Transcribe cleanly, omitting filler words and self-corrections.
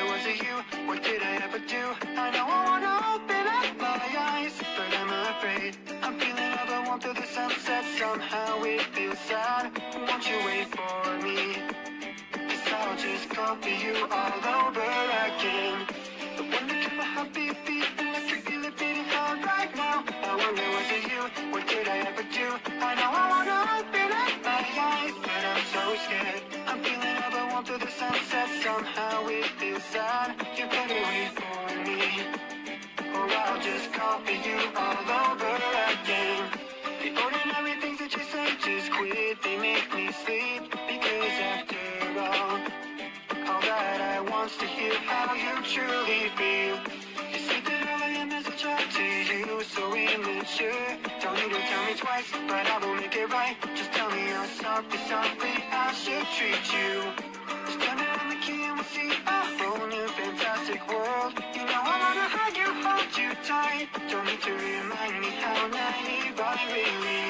was it you? What did I ever do? I know I wanna open up my eyes, but I'm afraid. I'm feeling all the warmth of the sunset. Somehow it feels sad. Won't you wait for me? 'Cause I'll just call for you all over again. The one that kept my heartbeat beating, I can feel it beating hard right now. I wonder, was it you? What did I ever do? I know I wanna open up my eyes, but I'm so scared. I'm feeling all the warmth of the sunset. Somehow it feels sad. You better wait for me, or I'll just call for you all over again. The ordinary things that you say, just quit. They make me sleep, because after all that I want's to hear how you truly feel. You say that all I am is a child to you, so immature. Don't need to tell me twice, but I will make it right. Just tell me how softly, softly I should treat you. Just turn it on the key and we'll see a whole new fantastic world. You know I wanna hug you, hold you tight. Don't need to remind me how naive I really